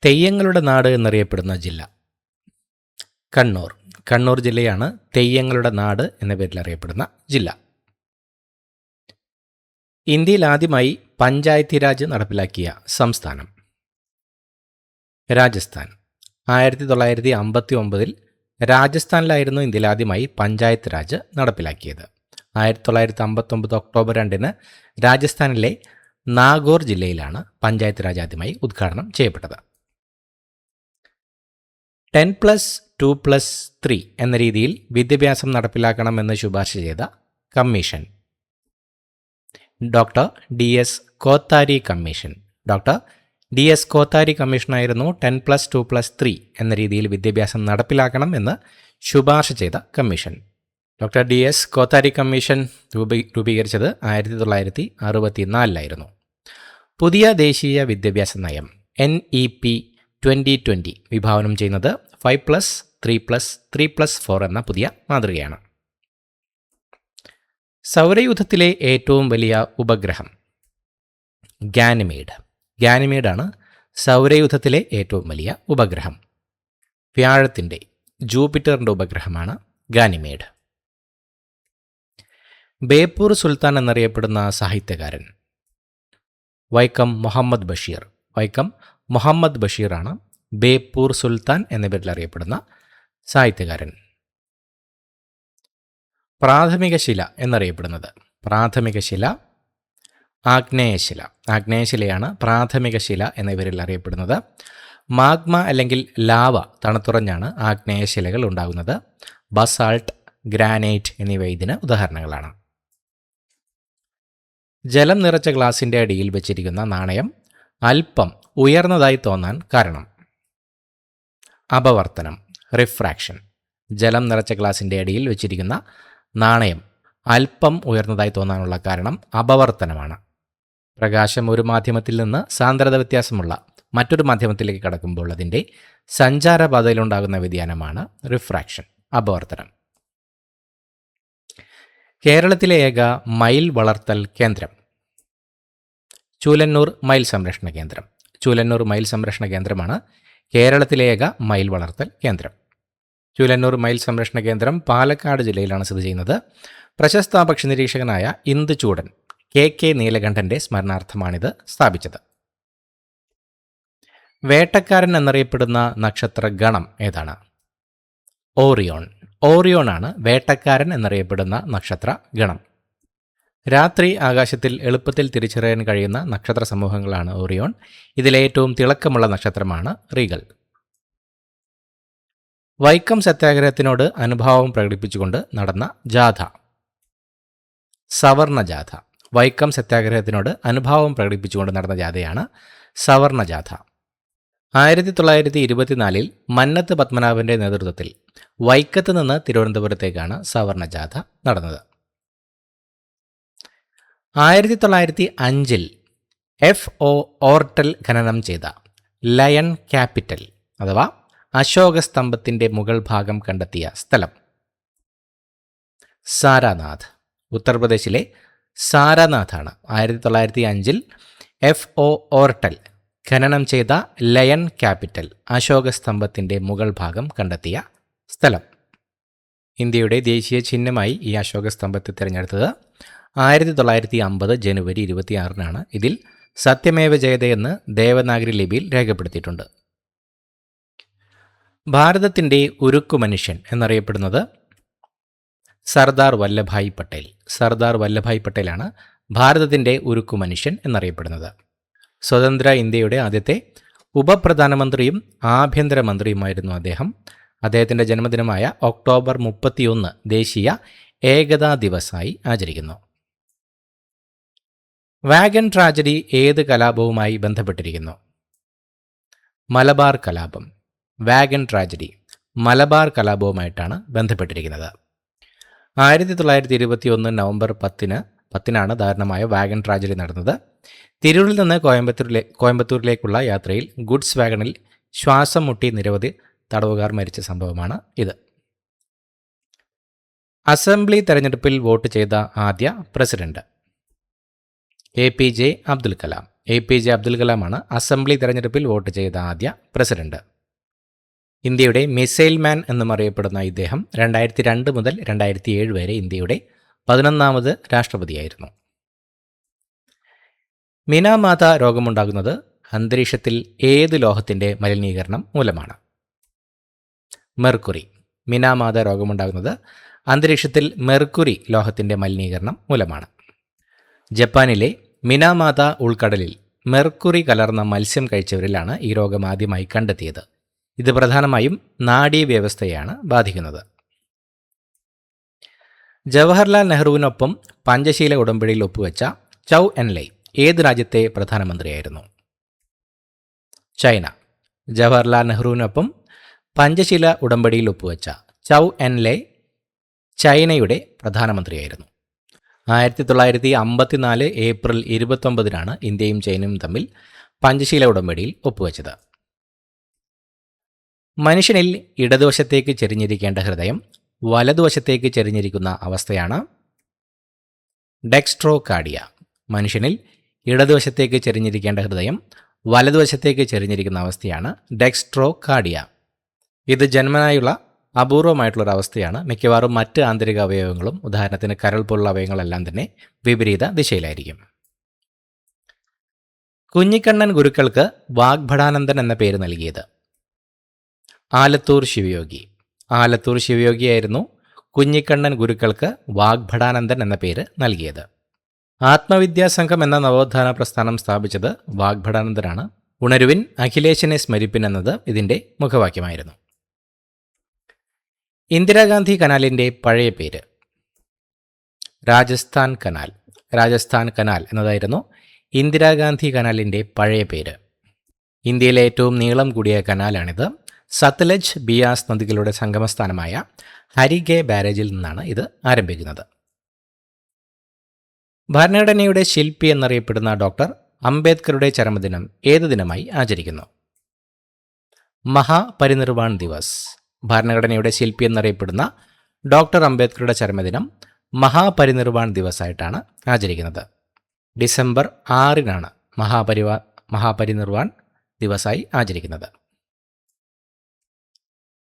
തെയ്യങ്ങളുടെ നാട് എന്നറിയപ്പെടുന്ന ജില്ല? കണ്ണൂർ. കണ്ണൂർ ജില്ലയാണ് തെയ്യങ്ങളുടെ നാട് എന്ന പേരിൽ അറിയപ്പെടുന്ന ജില്ല. ഇന്ത്യയിൽ ആദ്യമായി പഞ്ചായത്തി രാജ് നടപ്പിലാക്കിയ സംസ്ഥാനം? രാജസ്ഥാൻ. 1959 രാജസ്ഥാനിലായിരുന്നു ഇന്ത്യയിൽ ആദ്യമായി പഞ്ചായത്ത് രാജ് നടപ്പിലാക്കിയത്. 1959 ഒക്ടോബർ 2 രാജസ്ഥാനിലെ നാഗോർ ജില്ലയിലാണ് പഞ്ചായത്ത് രാജ് ആദ്യമായി ഉദ്ഘാടനം ചെയ്യപ്പെട്ടത്. 10+2+3 എന്ന രീതിയിൽ വിദ്യാഭ്യാസം നടപ്പിലാക്കണമെന്ന് ശുപാർശ ചെയ്ത commission? Doctor D S Kothari commission. Doctor D S Kothari കമ്മീഷനായിരുന്നു 10+2+3 എന്ന രീതിയിൽ വിദ്യാഭ്യാസം നടപ്പിലാക്കണം എന്ന് ശുപാർശ ചെയ്ത commission. Doctor D S Kothari commission രൂപീകരിച്ചത് 1964 പുതിയ ദേശീയ വിദ്യാഭ്യാസ നയം NEP 2020 വിഭാവനം ചെയ്യുന്നത് 5+3+3+4 എന്ന പുതിയ മാതൃകയാണ്. സൗരയൂഥത്തിലെ ഏറ്റവും വലിയ ഉപഗ്രഹം? ഗാനിമീഡ്. ഗാനിമീഡാണ് സൗരയൂഥത്തിലെ ഏറ്റവും വലിയ ഉപഗ്രഹം. വ്യാഴത്തിൻ്റെ, ജൂപ്പിറ്ററിൻ്റെ ഉപഗ്രഹമാണ് ഗാനിമീഡ്. ബേപ്പൂർ സുൽത്താൻ എന്നറിയപ്പെടുന്ന സാഹിത്യകാരൻ? വൈക്കം മുഹമ്മദ് ബഷീർ. വൈക്കം മുഹമ്മദ് ബഷീറാണ് ബേപ്പൂർ സുൽത്താൻ എന്ന പേരിൽ അറിയപ്പെടുന്ന സാഹിത്യകാരൻ. പ്രാഥമിക ശില എന്നറിയപ്പെടുന്നത്? പ്രാഥമിക ശില ആഗ്നേയശില. ആഗ്നേയശിലയാണ് പ്രാഥമിക ശില എന്ന പേരിൽ അറിയപ്പെടുന്നത്. മാഗ്മ അല്ലെങ്കിൽ ലാവ തണുത്തുറഞ്ഞാണ് ആഗ്നേയശിലകൾ ഉണ്ടാകുന്നത്. ബസാൾട്ട്, ഗ്രാനൈറ്റ് എന്നിവ ഇതിന് ഉദാഹരണങ്ങളാണ്. ജലം നിറച്ച ഗ്ലാസിൻ്റെ അടിയിൽ വെച്ചിരിക്കുന്ന നാണയം അല്പം ഉയർന്നതായി തോന്നാൻ കാരണം? അപവർത്തനം, റിഫ്രാക്ഷൻ. ജലം നിറച്ച ഗ്ലാസിൻ്റെ അടിയിൽ വെച്ചിരിക്കുന്ന നാണയം അല്പം ഉയർന്നതായി തോന്നാനുള്ള കാരണം അപവർത്തനമാണ്. പ്രകാശം ഒരു മാധ്യമത്തിൽ നിന്ന് സാന്ദ്രത വ്യത്യാസമുള്ള മറ്റൊരു മാധ്യമത്തിലേക്ക് കടക്കുമ്പോൾ അതിൻ്റെ സഞ്ചാരപാതയിലുണ്ടാകുന്ന വ്യതിയാനമാണ് റിഫ്രാക്ഷൻ, അപവർത്തനം. കേരളത്തിലെ ഏക മയിൽ വളർത്തൽ കേന്ദ്രം? ചൂലന്നൂർ മയിൽ സംരക്ഷണ കേന്ദ്രം. ചൂലന്നൂർ മയിൽ സംരക്ഷണ കേന്ദ്രമാണ് കേരളത്തിലെ ഏക മയിൽ വളർത്തൽ കേന്ദ്രം. ചൂലന്നൂർ മയിൽ സംരക്ഷണ കേന്ദ്രം പാലക്കാട് ജില്ലയിലാണ് സ്ഥിതി ചെയ്യുന്നത്. പ്രശസ്ത പക്ഷി നിരീക്ഷകനായ ഇന്ദുചൂടൻ KK നീലകണ്ഠൻ്റെ സ്മരണാർത്ഥമാണിത് സ്ഥാപിച്ചത്. വേട്ടക്കാരൻ എന്നറിയപ്പെടുന്ന നക്ഷത്ര ഗണം ഏതാണ്? ഓറിയോൺ. ഓറിയോണാണ് വേട്ടക്കാരൻ എന്നറിയപ്പെടുന്ന നക്ഷത്ര ഗണം. രാത്രി ആകാശത്തിൽ എളുപ്പത്തിൽ തിരിച്ചറിയാൻ കഴിയുന്ന നക്ഷത്ര സമൂഹങ്ങളാണ് ഓറിയോൺ. ഇതിലേറ്റവും തിളക്കമുള്ള നക്ഷത്രമാണ് റീഗൽ. വൈക്കം സത്യാഗ്രഹത്തിനോട് അനുഭാവം പ്രകടിപ്പിച്ചുകൊണ്ട് നടന്ന ജാഥ? സവർണ ജാഥ. വൈക്കം സത്യാഗ്രഹത്തിനോട് അനുഭാവം പ്രകടിപ്പിച്ചുകൊണ്ട് നടന്ന ജാഥയാണ് സവർണ ജാഥ. 1924 മന്നത്ത് പത്മനാഭൻ്റെ നേതൃത്വത്തിൽ വൈക്കത്ത് നിന്ന് തിരുവനന്തപുരത്തേക്കാണ് സവർണ ജാഥ നടന്നത്. 1905 FO ഓർട്ടൽ ഖനനം ചെയ്ത ലയൺ ക്യാപിറ്റൽ അഥവാ അശോക സ്തംഭത്തിൻ്റെ മുകൾ ഭാഗം കണ്ടെത്തിയ സ്ഥലം? സാരാനാഥ്. ഉത്തർപ്രദേശിലെ സാരാനാഥാണ് 1905 FO ഓർട്ടൽ ഖനനം ചെയ്ത ലയൺ ക്യാപിറ്റൽ അശോക സ്തംഭത്തിൻ്റെ മുകൾ ഭാഗം കണ്ടെത്തിയ സ്ഥലം. ഇന്ത്യയുടെ ദേശീയ ചിഹ്നമായി ഈ അശോക സ്തംഭത്തെ തിരഞ്ഞെടുത്തത് 1950 ജനുവരി 26 ഇതിൽ സത്യമേവ ജയതയെന്ന് ദേവനാഗരി ലിപിയിൽ രേഖപ്പെടുത്തിയിട്ടുണ്ട്. ഭാരതത്തിൻ്റെ ഉരുക്കു മനുഷ്യൻ എന്നറിയപ്പെടുന്നത്? സർദാർ വല്ലഭായ് പട്ടേൽ. സർദാർ വല്ലഭായ് പട്ടേലാണ് ഭാരതത്തിൻ്റെ ഉരുക്കു മനുഷ്യൻ എന്നറിയപ്പെടുന്നത്. സ്വതന്ത്ര ഇന്ത്യയുടെ ആദ്യത്തെ ഉപപ്രധാനമന്ത്രിയും ആഭ്യന്തരമന്ത്രിയുമായിരുന്നു അദ്ദേഹം. അദ്ദേഹത്തിൻ്റെ ജന്മദിനമായ ഒക്ടോബർ 31 ദേശീയ ഏകതാ ദിവസായി ആചരിക്കുന്നു. വാഗൺ ട്രാജഡി ഏത് കലാപവുമായി ബന്ധപ്പെട്ടിരിക്കുന്നു? മലബാർ കലാപം. വാഗൺ ട്രാജഡി മലബാർ കലാപവുമായിട്ടാണ് ബന്ധപ്പെട്ടിരിക്കുന്നത്. 1921 നവംബർ 10-നാണ് ദാരുണമായ വാഗൺ ട്രാജഡി നടന്നത്. തിരൂരിൽ നിന്ന് കോയമ്പത്തൂരിലേക്കുള്ള യാത്രയിൽ ഗുഡ്സ് വാഗണിൽ ശ്വാസം മുട്ടി നിരവധി തടവുകാർ മരിച്ച സംഭവമാണ് ഇത്. അസംബ്ലി തെരഞ്ഞെടുപ്പിൽ വോട്ട് ചെയ്ത ആദ്യ president? APJ Abdul Kalam. APJ Abdul കലാമാണ് അസംബ്ലി തെരഞ്ഞെടുപ്പിൽ വോട്ട് ചെയ്ത ആദ്യ പ്രസിഡന്റ്. ഇന്ത്യയുടെ മിസൈൽ മാൻ എന്നും അറിയപ്പെടുന്ന ഇദ്ദേഹം 2002 മുതൽ 2007 വരെ ഇന്ത്യയുടെ 11ാമത് രാഷ്ട്രപതിയായിരുന്നു. മിനാമാത രോഗമുണ്ടാകുന്നത് അന്തരീക്ഷത്തിൽ ഏത് ലോഹത്തിൻ്റെ മലിനീകരണം മൂലമാണ്? മെർക്കുറി. മിനാമാത രോഗമുണ്ടാകുന്നത് അന്തരീക്ഷത്തിൽ മെർക്കുറി ലോഹത്തിൻ്റെ മലിനീകരണം മൂലമാണ്. ജപ്പാനിലെ മിനാമാത ഉൾക്കടലിൽ മെർക്കുറി കലർന്ന മത്സ്യം കഴിച്ചവരിലാണ് ഈ രോഗം ആദ്യമായി കണ്ടെത്തിയത്. ഇത് പ്രധാനമായും നാഡീവ്യവസ്ഥയെയാണ് ബാധിക്കുന്നത്. ജവഹർലാൽ നെഹ്റുവിനൊപ്പം പഞ്ചശീല ഉടമ്പടിയിൽ ഒപ്പുവെച്ച ചൗ എൻലൈ ഏത് രാജ്യത്തെ പ്രധാനമന്ത്രിയായിരുന്നു? ചൈന. ജവഹർലാൽ നെഹ്റുവിനൊപ്പം പഞ്ചശീല ഉടമ്പടിയിൽ ഒപ്പുവെച്ച ചൗ എൻലൈ ചൈനയുടെ പ്രധാനമന്ത്രിയായിരുന്നു. 1954 ഏപ്രിൽ 29-നാണ് ഇന്ത്യയും ചൈനയും തമ്മിൽ പഞ്ചശീല ഉടമ്പടിയിൽ ഒപ്പുവെച്ചത്. മനുഷ്യനിൽ ഇടതുവശത്തേക്ക് ചെരിഞ്ഞിരിക്കേണ്ട ഹൃദയം വലതുവശത്തേക്ക് ചെരിഞ്ഞിരിക്കുന്ന അവസ്ഥയാണ് ഡെക്സ്ട്രോകാർഡിയ. മനുഷ്യനിൽ ഇടതുവശത്തേക്ക് ചെരിഞ്ഞിരിക്കേണ്ട ഹൃദയം വലതുവശത്തേക്ക് ചെരിഞ്ഞിരിക്കുന്ന അവസ്ഥയാണ് ഡെക്സ്ട്രോകാർഡിയ. ഇത് ജന്മനായുള്ള അപൂർവമായിട്ടുള്ളൊരവസ്ഥയാണ്. മിക്കവാറും മറ്റ് ആന്തരിക അവയവങ്ങളും, ഉദാഹരണത്തിന് കരൾ പോലുള്ള അവയവങ്ങളെല്ലാം തന്നെ വിപരീത ദിശയിലായിരിക്കും. കുഞ്ഞിക്കണ്ണൻ ഗുരുക്കൾക്ക് വാഗ്ഭടാനന്ദൻ എന്ന പേര് നൽകിയത്? ആലത്തൂർ ശിവയോഗി. ആലത്തൂർ ശിവയോഗിയായിരുന്നു കുഞ്ഞിക്കണ്ണൻ ഗുരുക്കൾക്ക് വാഗ്ഭടാനന്ദൻ എന്ന പേര് നൽകിയത്. ആത്മവിദ്യാസംഘം എന്ന നവോത്ഥാന പ്രസ്ഥാനം സ്ഥാപിച്ചത് വാഗ്ഭടാനന്ദനാണ്. ഉണരുവിൻ അഖിലേശനെ സ്മരിപ്പിൻ എന്നത് ഇതിൻ്റെ മുഖവാക്യമായിരുന്നു. ഇന്ദിരാഗാന്ധി കനാലിൻ്റെ പഴയ പേര്? രാജസ്ഥാൻ കനാൽ. രാജസ്ഥാൻ കനാൽ എന്നതായിരുന്നു ഇന്ദിരാഗാന്ധി കനാലിൻ്റെ പഴയ പേര്. ഇന്ത്യയിലെ ഏറ്റവും നീളം കൂടിയ കനാലാണിത്. സത്ലജ്, ബിയാസ് നദികളുടെ സംഗമസ്ഥാനമായ ഹരിഗെ ബാരേജിൽ നിന്നാണ് ഇത് ആരംഭിക്കുന്നത്. ഭരണഘടനയുടെ ശില്പി എന്നറിയപ്പെടുന്ന ഡോക്ടർ അംബേദ്കറുടെ ചരമദിനം ഏത് ദിനമായി ആചരിക്കുന്നു? മഹാപരിനിർവാൺ ദിവസ്. ഭരണഘടനയുടെ ശില്പി എന്നറിയപ്പെടുന്ന ഡോക്ടർ അംബേദ്കറുടെ ചരമദിനം മഹാപരിനിർവാൺ ദിവസായിട്ടാണ് ആചരിക്കുന്നത്. ഡിസംബർ 6-നാണ് മഹാപരിനിർവാൺ ദിവസായി ആചരിക്കുന്നത്.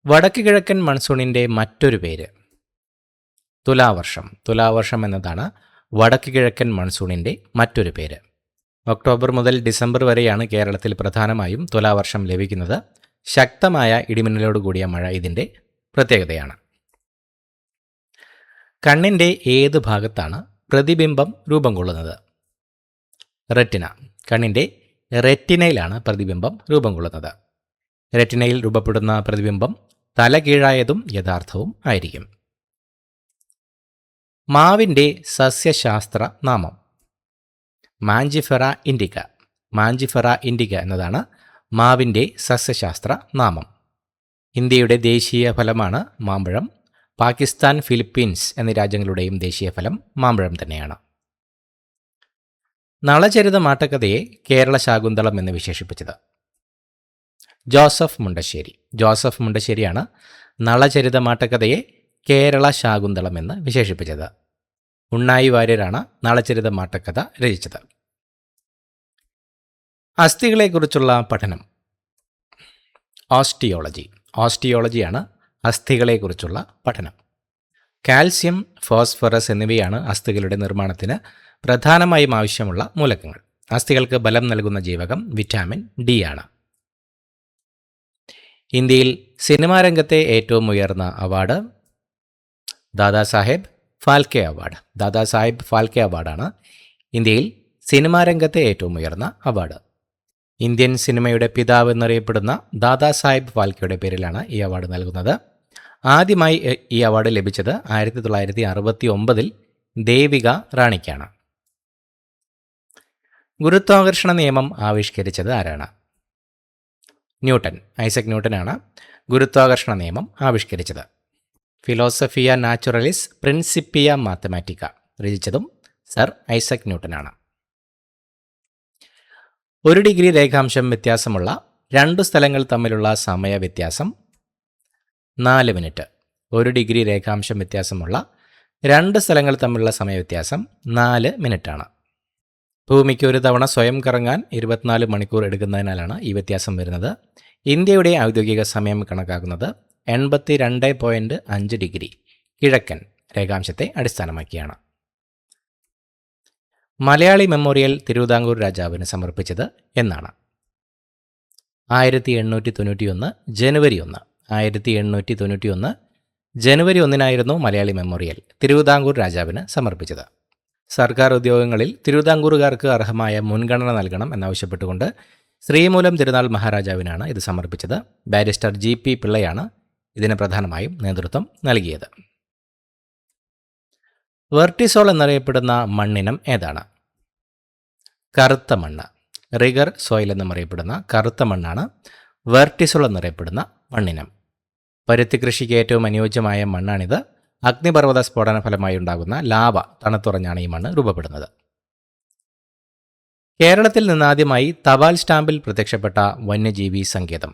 വടക്ക് കിഴക്കൻ മൺസൂണിൻ്റെ മറ്റൊരു പേര്? തുലാവർഷം. തുലാവർഷം എന്നതാണ് വടക്ക് കിഴക്കൻ മൺസൂണിൻ്റെ മറ്റൊരു പേര്. ഒക്ടോബർ മുതൽ ഡിസംബർ വരെയാണ് കേരളത്തിൽ പ്രധാനമായും തുലാവർഷം ലഭിക്കുന്നത്. ശക്തമായ ഇടിമിന്നലോട് കൂടിയ മഴ ഇതിൻ്റെ പ്രത്യേകതയാണ്. കണ്ണിൻ്റെ ഏത് ഭാഗത്താണ് പ്രതിബിംബം രൂപം കൊള്ളുന്നത്? റെറ്റിന. കണ്ണിൻ്റെ റെറ്റിനയിലാണ് പ്രതിബിംബം രൂപം കൊള്ളുന്നത്. റെറ്റിനയിൽ രൂപപ്പെടുന്ന പ്രതിബിംബം തലകീഴായതും യഥാർത്ഥവും ആയിരിക്കും. മാവിൻ്റെ സസ്യശാസ്ത്ര നാമം? മാഞ്ചിഫെറ ഇൻഡിക്ക. മാഞ്ചിഫെറ ഇൻഡിക്ക എന്നതാണ് മാവിൻ്റെ സസ്യശാസ്ത്ര നാമം. ഇന്ത്യയുടെ ദേശീയ ഫലമാണ് മാമ്പഴം. പാകിസ്ഥാൻ, ഫിലിപ്പീൻസ് എന്നീ രാജ്യങ്ങളുടെയും ദേശീയ ഫലം മാമ്പഴം തന്നെയാണ്. നളചരിത മാട്ടക്കഥയെ കേരള ശാകുന്തളം എന്ന് വിശേഷിപ്പിച്ചത്? ജോസഫ് മുണ്ടശ്ശേരി. ജോസഫ് മുണ്ടശ്ശേരിയാണ് നളചരിത മാട്ടക്കഥയെ കേരള ശാകുന്തളം എന്ന് വിശേഷിപ്പിച്ചത്. ഉണ്ണായി വാര്യരാണ് നളചരിത മാട്ടക്കഥ രചിച്ചത്. അസ്ഥികളെക്കുറിച്ചുള്ള പഠനം? ഓസ്റ്റിയോളജി. ഓസ്റ്റിയോളജിയാണ് അസ്ഥികളെക്കുറിച്ചുള്ള പഠനം. കാൽസ്യം, ഫോസ്ഫറസ് എന്നിവയാണ് അസ്ഥികളുടെ നിർമ്മാണത്തിന് പ്രധാനമായും ആവശ്യമുള്ള മൂലകങ്ങൾ. അസ്ഥികൾക്ക് ബലം നൽകുന്ന ജീവകം വിറ്റാമിൻ ഡി ആണ്. ഇന്ത്യയിൽ സിനിമാ രംഗത്തെ ഏറ്റവും ഉയർന്ന അവാർഡ്? ദാദാസാഹേബ് ഫാൽക്കെ അവാർഡ്. ദാദാസാഹേബ് ഫാൽക്കെ അവാർഡാണ് ഇന്ത്യയിൽ സിനിമാ രംഗത്തെ ഏറ്റവും ഉയർന്ന അവാർഡ്. ഇന്ത്യൻ സിനിമയുടെ പിതാവ് എന്നറിയപ്പെടുന്ന ദാദാസാഹേബ് ഫാൽക്കെയുടെ പേരിലാണ് ഈ അവാർഡ് നൽകുന്നത്. ആദ്യമായി ഈ അവാർഡ് ലഭിച്ചത് 1969 ദേവിക റാണിക്കാണ്. ഗുരുത്വാകർഷണ നിയമം ആവിഷ്കരിച്ചത് ആരാണ്? ന്യൂട്ടൺ. ഐസക് ന്യൂട്ടനാണ് ഗുരുത്വാകർഷണ നിയമം ആവിഷ്കരിച്ചത്. ഫിലോസഫിയ നാച്ചുറലിസ് പ്രിൻസിപ്പിയ മാത്തമാറ്റിക്ക രചിച്ചതും സർ ഐസക് ന്യൂട്ടനാണ്. 1 ഡിഗ്രി രേഖാംശം വ്യത്യാസമുള്ള 2 സ്ഥലങ്ങൾ തമ്മിലുള്ള സമയ വ്യത്യാസം 4 മിനിറ്റ്. 1 ഡിഗ്രി രേഖാംശം വ്യത്യാസമുള്ള 2 സ്ഥലങ്ങൾ തമ്മിലുള്ള സമയവ്യത്യാസം 4 മിനിറ്റാണ്. ഭൂമിക്ക് ഒരു തവണ സ്വയം കറങ്ങാൻ 24 മണിക്കൂർ എടുക്കുന്നതിനാലാണ് ഈ വ്യത്യാസം വരുന്നത്. ഇന്ത്യയുടെ ഔദ്യോഗിക സമയം കണക്കാക്കുന്നത് 82.5 ഡിഗ്രി കിഴക്കൻ രേഖാംശത്തെ അടിസ്ഥാനമാക്കിയാണ്. മലയാളി മെമ്മോറിയൽ തിരുവിതാംകൂർ രാജാവിന് സമർപ്പിച്ചത് എന്നാണ്? 1891 ജനുവരി 1. 1891 ജനുവരി 1 മലയാളി മെമ്മോറിയൽ തിരുവിതാംകൂർ രാജാവിന് സമർപ്പിച്ചത്. സർക്കാർ ഉദ്യോഗങ്ങളിൽ തിരുവിതാംകൂറുകാർക്ക് അർഹമായ മുൻഗണന നൽകണം എന്നാവശ്യപ്പെട്ടുകൊണ്ട് ശ്രീമൂലം തിരുനാൾ മഹാരാജാവിനാണ് ഇത് സമർപ്പിച്ചത്. ബാരിസ്റ്റർ GP പിള്ളയാണ് ഇതിന് പ്രധാനമായും നേതൃത്വം നൽകിയത്. വെർട്ടിസോൾ എന്നറിയപ്പെടുന്ന മണ്ണിനം ഏതാണ്? കറുത്ത മണ്ണ്. റിഗർ സോയിൽ എന്നറിയപ്പെടുന്ന കറുത്ത മണ്ണാണ് വെർട്ടിസോൾ എന്നറിയപ്പെടുന്ന മണ്ണിനം. പരുത്തി കൃഷിക്ക് ഏറ്റവും അനുയോജ്യമായ മണ്ണാണിത്. അഗ്നിപർവ്വത സ്ഫോടന ഫലമായി ഉണ്ടാകുന്ന ലാവ തണുത്തുറഞ്ഞാണ് ഈ മണ്ണ് രൂപപ്പെടുന്നത്. കേരളത്തിൽ നിന്നാദ്യമായി തപാൽ സ്റ്റാമ്പിൽ പ്രത്യക്ഷപ്പെട്ട വന്യജീവി സങ്കേതം?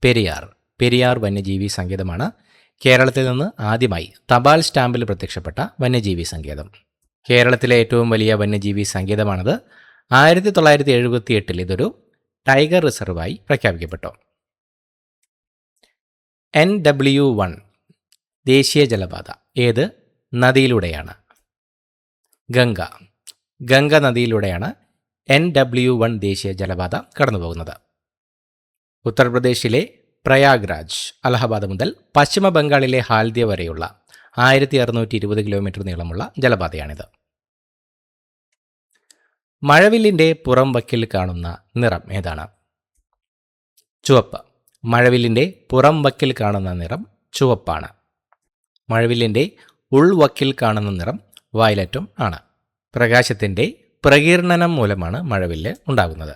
പെരിയാർ. പെരിയാർ വന്യജീവി സങ്കേതമാണ് കേരളത്തിൽ നിന്ന് ആദ്യമായി തപാൽ സ്റ്റാമ്പിൽ പ്രത്യക്ഷപ്പെട്ട വന്യജീവി സങ്കേതം. കേരളത്തിലെ ഏറ്റവും വലിയ വന്യജീവി സങ്കേതമാണിത്. 1978 ഇതൊരു ടൈഗർ റിസർവായി പ്രഖ്യാപിക്കപ്പെട്ടു. NW1 ദേശീയ ജലപാത ഏത് നദിയിലൂടെയാണ്? ഗംഗ. ഗംഗ നദിയിലൂടെയാണ് NW1 ദേശീയ ജലപാത കടന്നുപോകുന്നത്. ഉത്തർപ്രദേശിലെ പ്രയാഗ്രാജ് അലഹബാദ് മുതൽ പശ്ചിമ ബംഗാളിലെ ഹാൽദിയ വരെയുള്ള 1620 കിലോമീറ്റർ നീളമുള്ള ജലപാതയാണിത്. മഴവില്ലിൻ്റെ പുറം വക്കിൽ കാണുന്ന നിറം ഏതാണ്? ചുവപ്പ്. മഴവില്ലിൻ്റെ പുറം വക്കിൽ കാണുന്ന നിറം ചുവപ്പാണ്. മഴവില്ലിൻ്റെ ഉൾവക്കിൽ കാണുന്ന നിറം വയലറ്റും ആണ്. പ്രകാശത്തിൻ്റെ പ്രകീർണനം മൂലമാണ് മഴവില്ല് ഉണ്ടാകുന്നത്.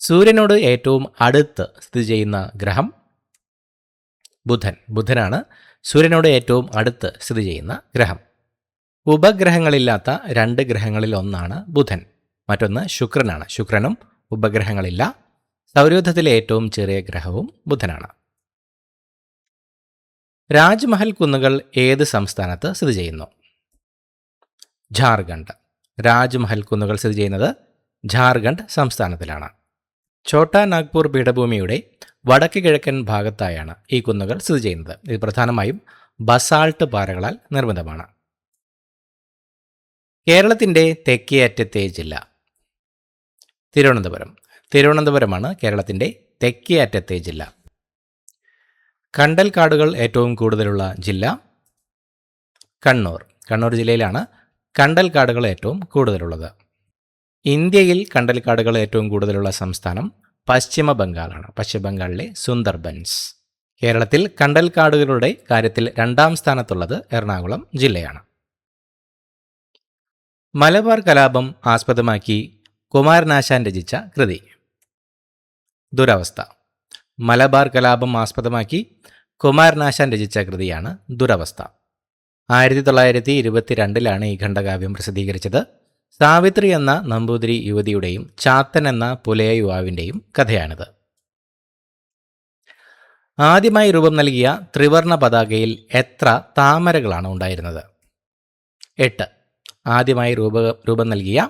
സൂര്യനോട് ഏറ്റവും അടുത്ത് സ്ഥിതി ചെയ്യുന്ന ഗ്രഹം ബുധൻ. ബുധനാണ് സൂര്യനോട് ഏറ്റവും അടുത്ത് സ്ഥിതി ചെയ്യുന്ന ഗ്രഹം. ഉപഗ്രഹങ്ങളില്ലാത്ത 2 ഗ്രഹങ്ങളിൽ ഒന്നാണ് ബുധൻ. മറ്റൊന്ന് ശുക്രനാണ്. ശുക്രനും ഉപഗ്രഹങ്ങളില്ല. സൗരയൂഥത്തിലെ ഏറ്റവും ചെറിയ ഗ്രഹവും ബുധനാണ്. രാജ്മഹൽ കുന്നുകൾ ഏത് സംസ്ഥാനത്ത് സ്ഥിതി ചെയ്യുന്നു? ഝാർഖണ്ഡ്. രാജ്മഹൽ കുന്നുകൾ സ്ഥിതി ചെയ്യുന്നത് ഝാർഖണ്ഡ് സംസ്ഥാനത്തിലാണ്. ഛോട്ടാ നാഗ്പൂർ പീഠഭൂമിയുടെ വടക്ക് കിഴക്കൻ ഭാഗത്തായാണ് ഈ കുന്നുകൾ സ്ഥിതി ചെയ്യുന്നത്. ഇത് പ്രധാനമായും ബസാൾട്ട് പാറകളാൽ നിർമ്മിതമാണ്. കേരളത്തിൻ്റെ തെക്കേ അറ്റത്തെ ജില്ല? തിരുവനന്തപുരം. തിരുവനന്തപുരമാണ് കേരളത്തിൻ്റെ തെക്കേ അറ്റത്തെ ജില്ല. കണ്ടൽ കാടുകൾ ഏറ്റവും കൂടുതലുള്ള ജില്ല? കണ്ണൂർ. കണ്ണൂർ ജില്ലയിലാണ് കണ്ടൽ കാടുകൾ ഏറ്റവും കൂടുതലുള്ളത്. ഇന്ത്യയിൽ കണ്ടൽ കാടുകൾ ഏറ്റവും കൂടുതലുള്ള സംസ്ഥാനം പശ്ചിമ ബംഗാളാണ്. പശ്ചിമ ബംഗാളിലെ സുന്ദർബൻസ്. കേരളത്തിൽ കണ്ടൽ കാടുകളുടെ കാര്യത്തിൽ 2ാം സ്ഥാനത്തുള്ളത് എറണാകുളം ജില്ലയാണ്. മലബാർ കലാപം ആസ്പദമാക്കി കുമാരനാശാൻ രചിച്ച കൃതി? ദുരവസ്ഥ. മലബാർ കലാപം ആസ്പദമാക്കി കുമാരനാശാൻ രചിച്ച കൃതിയാണ് ദുരവസ്ഥ. 1922 ഈ ഖണ്ഡകാവ്യം പ്രസിദ്ധീകരിച്ചത്. സാവിത്രി എന്ന നമ്പൂതിരി യുവതിയുടെയും ചാത്തൻ എന്ന പുലയ യുവാവിൻ്റെയും കഥയാണിത്. ആദ്യമായി രൂപം നൽകിയ ത്രിവർണ പതാകയിൽ എത്ര താമരകളാണ് ഉണ്ടായിരുന്നത്? 8. ആദ്യമായി രൂപം നൽകിയ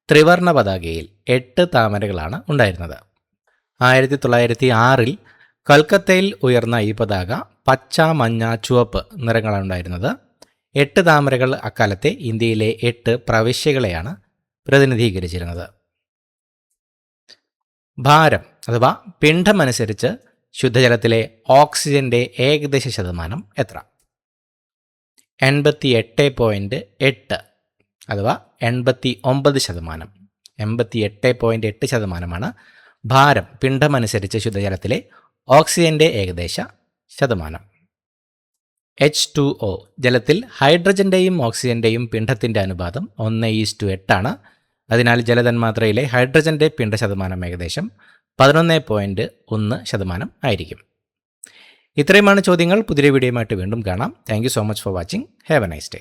ത്രിവർണ പതാകയിൽ 8 താമരകളാണ് ഉണ്ടായിരുന്നത്. 1906 കൽക്കത്തയിൽ ഉയർന്ന ഈ പതാക പച്ച, മഞ്ഞ, ചുവപ്പ് നിറങ്ങളാണ് ഉണ്ടായിരുന്നത്. 8 താമരകൾ അക്കാലത്തെ ഇന്ത്യയിലെ 8 പ്രവിശ്യകളെയാണ് പ്രതിനിധീകരിച്ചിരുന്നത്. ഭാരം അഥവാ പിണ്ഡമനുസരിച്ച് ശുദ്ധജലത്തിലെ ഓക്സിജന്റെ ഏകദേശ ശതമാനം എത്ര? 88.8 അഥവാ 89%. 88.8% ഭാരം പിണ്ഡമനുസരിച്ച് ശുദ്ധജലത്തിലെ ഓക്സിജന്റെ ഏകദേശ ശതമാനം. H2O. ജലത്തിൽ ഹൈഡ്രജൻ്റെയും ഓക്സിജൻ്റെയും പിണ്ഡത്തിൻ്റെ അനുപാതം 1:8 അതിനാൽ ജലതന്മാത്രയിലെ ഹൈഡ്രജൻ്റെ പിണ്ഡശതമാനം ഏകദേശം 11.1% ആയിരിക്കും. ഇത്രയുമാണ് ചോദ്യങ്ങൾ. പുതിയ വീഡിയോയുമായിട്ട് വീണ്ടും കാണാം. Thank you so much for watching. Have A nice day.